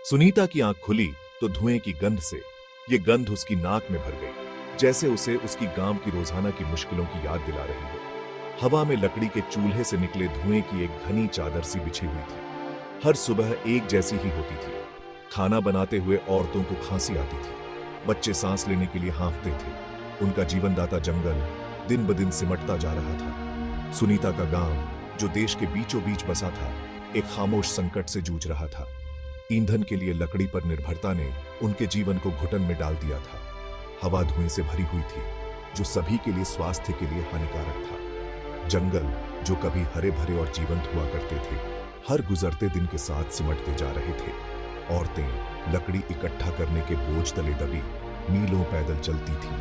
सुनीता की आंख खुली तो धुएं की गंध से ये गंध उसकी नाक में भर गई, जैसे उसे उसकी गांव की रोजाना की मुश्किलों की याद दिला रही हो। हवा में लकड़ी के चूल्हे से निकले धुएं की एक घनी चादर सी बिछी हुई थी। हर सुबह एक जैसी ही होती थी। खाना बनाते हुए औरतों को खांसी आती थी, बच्चे सांस लेने के लिए हांफते थे। उनका जीवनदाता जंगल दिन ब दिन सिमटता जा रहा था। सुनीता का गांव, जो देश के बीचों बीच बसा था, एक खामोश संकट से जूझ रहा था। ईंधन के लिए लकड़ी पर निर्भरता ने उनके जीवन को घुटन में डाल दिया था। हवा धुएं से भरी हुई थी, जो सभी के लिए स्वास्थ्य के लिए हानिकारक था। जंगल, जो कभी हरे भरे और जीवंत हुआ करते थे, हर गुजरते दिन के साथ सिमटते जा रहे थे। औरतें लकड़ी इकट्ठा करने के बोझ तले दबी मीलों पैदल चलती थी।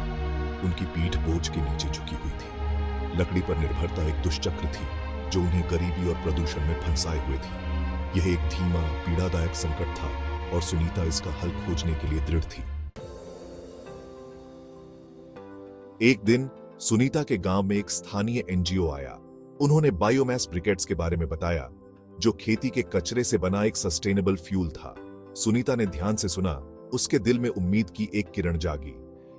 उनकी पीठ बोझ के नीचे झुकी हुई थी। लकड़ी पर निर्भरता एक दुष्चक्र थी, जो उन्हें गरीबी और प्रदूषण में फंसाए हुए थी। यह एक धीमा, पीड़ादायक संकट था और सुनीता इसका हल खोजने के लिए दृढ़ थी। एक दिन सुनीता के गांव में एक स्थानीय एनजीओ आया। उन्होंने बायोमास ब्रिकेट्स के बारे में बताया, जो खेती के कचरे से बना एक सस्टेनेबल फ्यूल था। सुनीता ने ध्यान से सुना। उसके दिल में उम्मीद की एक किरण जागी।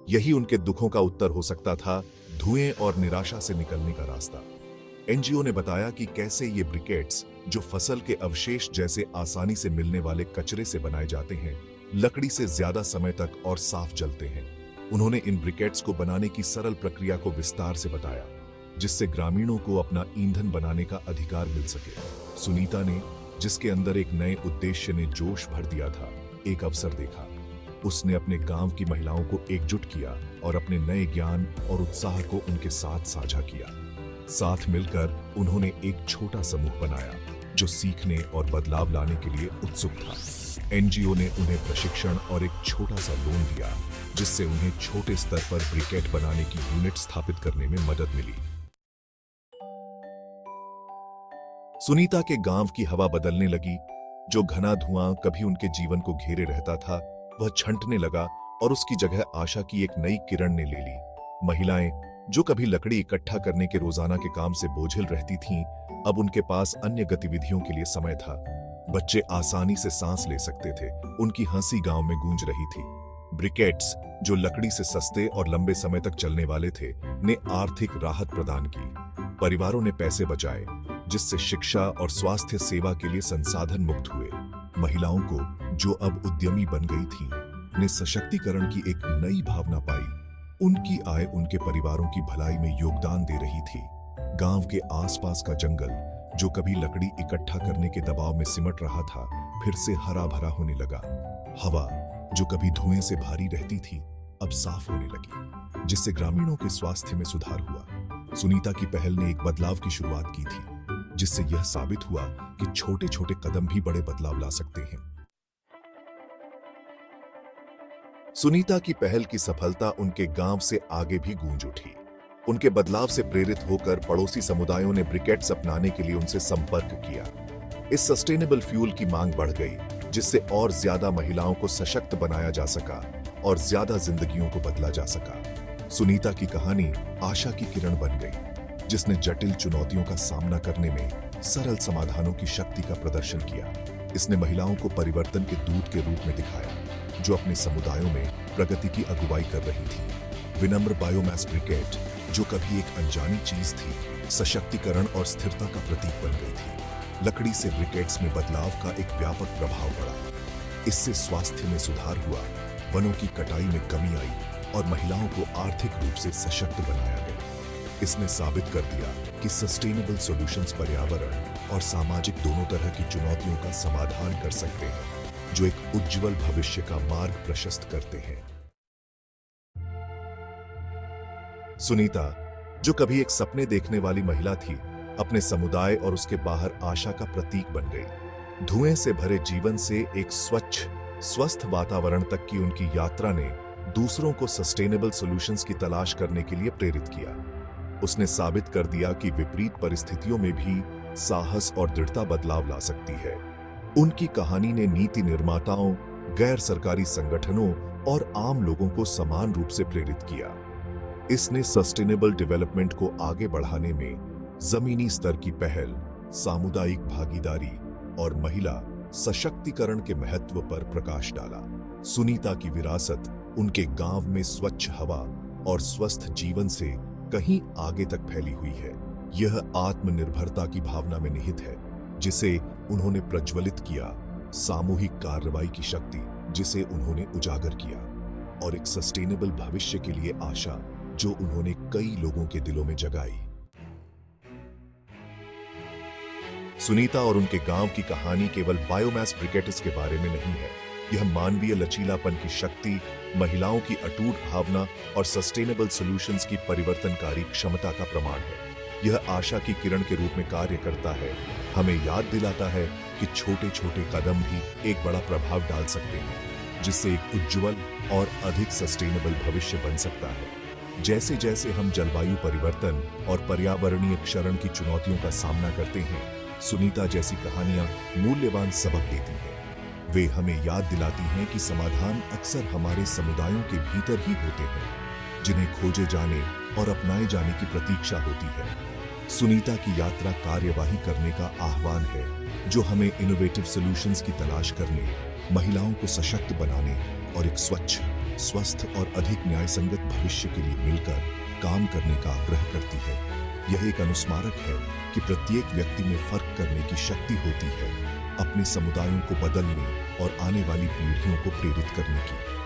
यही उनके दुखों का उत्तर हो सकता था, धुएं और निराशा से निकलने का रास्ता। एनजीओ ने बताया कि कैसे ये ब्रिकेट्स, जो फसल के अवशेष जैसे आसानी से मिलने वाले कचरे से बनाए जाते हैं, लकड़ी से ज्यादा समय तक और साफ जलते हैं। उन्होंने इन ब्रिकेट्स को बनाने की सरल प्रक्रिया को विस्तार से बताया, जिससे ग्रामीणों को अपना ईंधन बनाने का अधिकार मिल सके। सुनीता ने, जिसके अंदर एक नए उद्देश्य ने जोश भर दिया था, एक अवसर देखा। उसने अपने गांव की महिलाओं को एकजुट किया और अपने नए ज्ञान और उत्साह को उनके साथ साझा किया। साथ मिलकर उन्होंने एक छोटा समूह बनाया, जो सीखने और बदलाव लाने के लिए उत्सुक था। एनजीओ ने उन्हें प्रशिक्षण और एक छोटा सा लोन दिया, जिससे उन्हें छोटे स्तर पर ब्रिकेट बनाने की यूनिट स्थापित करने में मदद मिली। सुनीता के गांव की हवा बदलने लगी। जो घना धुआं कभी उनके जीवन को घेरे रहता था, वह छंटने लगा और उसकी जगह आशा की एक नई किरण ने ले ली। महिलाएं, जो कभी लकड़ी इकट्ठा करने के रोजाना के काम से बोझिल रहती थीं, अब उनके पास अन्य गतिविधियों के लिए समय था। बच्चे आसानी से सांस ले सकते थे। उनकी हंसी गांव में गूंज रही थी। ब्रिकेट्स, जो लकड़ी से सस्ते और लंबे समय तक चलने वाले थे, ने आर्थिक राहत प्रदान की। परिवारों ने पैसे बचाए, जिससे शिक्षा और स्वास्थ्य सेवा के लिए संसाधन मुक्त हुए। महिलाओं को, जो अब उद्यमी बन गई थीं, ने सशक्तिकरण की एक नई भावना पाई। उनकी आय उनके परिवारों की भलाई में योगदान दे रही थी। गांव के आसपास का जंगल, जो कभी लकड़ी इकट्ठा करने के दबाव में सिमट रहा था, फिर से हरा भरा होने लगा। हवा, जो कभी धुएं से भारी रहती थी, अब साफ होने लगी, जिससे ग्रामीणों के स्वास्थ्य में सुधार हुआ। सुनीता की पहल ने एक बदलाव की शुरुआत की थी, जिससे यह साबित हुआ कि छोटे छोटे कदम भी बड़े बदलाव ला सकते हैं। सुनीता की पहल की सफलता उनके गांव से आगे भी गूंज उठी। उनके बदलाव से प्रेरित होकर पड़ोसी समुदायों ने ब्रिकेट्स अपनाने के लिए उनसे संपर्क किया। इस सस्टेनेबल फ्यूल की मांग बढ़ गई, जिससे और ज्यादा महिलाओं को सशक्त बनाया जा सका और ज्यादा जिंदगियों को बदला जा सका। सुनीता की कहानी आशा की किरण बन गई, जिसने जटिल चुनौतियों का सामना करने में सरल समाधानों की शक्ति का प्रदर्शन किया। इसने महिलाओं को परिवर्तन के दूत के रूप में दिखाया, जो अपने समुदायों में प्रगति की अगुवाई कर रही थी। विनम्र बायोमास ब्रिकेट, जो कभी एक अनजानी चीज थी, सशक्तिकरण और स्थिरता का प्रतीक बन गई थी। लकड़ी से ब्रिकेट्स में बदलाव का एक व्यापक प्रभाव पड़ा। इससे स्वास्थ्य में सुधार हुआ, वनों की कटाई में कमी आई और महिलाओं को आर्थिक रूप से सशक्त बनाया गया। इसने साबित कर दिया कि सस्टेनेबल सॉल्यूशंस पर्यावरण और सामाजिक दोनों तरह की चुनौतियों का समाधान कर सकते हैं, जो एक उज्जवल भविष्य का मार्ग प्रशस्त करते हैं। सुनीता, जो कभी एक सपने देखने वाली महिला थी, अपने समुदाय और उसके बाहर आशा का प्रतीक बन गई। धुएं से भरे जीवन से एक स्वच्छ, स्वस्थ वातावरण तक की उनकी यात्रा ने दूसरों को सस्टेनेबल सॉल्यूशंस की तलाश करने के लिए प्रेरित किया। उसने साबित कर दिया कि विपरीत परिस्थितियों में भी साहस और दृढ़ता बदलाव ला सकती है। उनकी कहानी ने नीति निर्माताओं, गैर सरकारी संगठनों और आम लोगों को समान रूप से प्रेरित किया। इसने सस्टेनेबल डेवलपमेंट को आगे बढ़ाने में जमीनी स्तर की पहल, सामुदायिक भागीदारी और महिला सशक्तिकरण के महत्व पर प्रकाश डाला। सुनीता की विरासत उनके गांव में स्वच्छ हवा और स्वस्थ जीवन से कहीं आगे तक फैली हुई है। यह आत्मनिर्भरता की भावना में निहित है जिसे उन्होंने प्रज्वलित किया, सामूहिक कार्रवाई की शक्ति जिसे उन्होंने उजागर किया, और एक सस्टेनेबल भविष्य के लिए आशा जो उन्होंने कई लोगों के दिलों में जगाई। सुनीता और उनके गांव की कहानी केवल बायोमास ब्रिकेट्स के बारे में नहीं है। यह मानवीय लचीलापन की शक्ति, महिलाओं की अटूट भावना और सस्टेनेबल सॉल्यूशंस की परिवर्तनकारी क्षमता का प्रमाण है। यह आशा की किरण के रूप में कार्य करता है, हमें याद दिलाता है कि छोटे छोटे कदम भी एक बड़ा प्रभाव डाल सकते हैं, जिससे एक उज्जवल और अधिक सस्टेनेबल भविष्य बन सकता है। जैसे जैसे हम जलवायु परिवर्तन और पर्यावरणीय क्षरण की चुनौतियों का सामना करते हैं, सुनीता जैसी कहानियां मूल्यवान सबक देती हैं। वे हमें याद दिलाती हैं कि समाधान अक्सर हमारे समुदायों के भीतर ही होते हैं, जिन्हें खोजे जाने और अपनाए जाने की प्रतीक्षा होती है। सुनीता की यात्रा कार्यवाही करने का आह्वान है, जो हमें इनोवेटिव सॉल्यूशंस की तलाश करने, महिलाओं को सशक्त बनाने और एक स्वच्छ, स्वस्थ और अधिक न्यायसंगत भविष्य के लिए मिलकर काम करने का आग्रह करती है। यह एक अनुस्मारक है कि प्रत्येक व्यक्ति में फर्क करने की शक्ति होती है, अपने समुदायों को बदलने और आने वाली पीढ़ियों को प्रेरित करने की।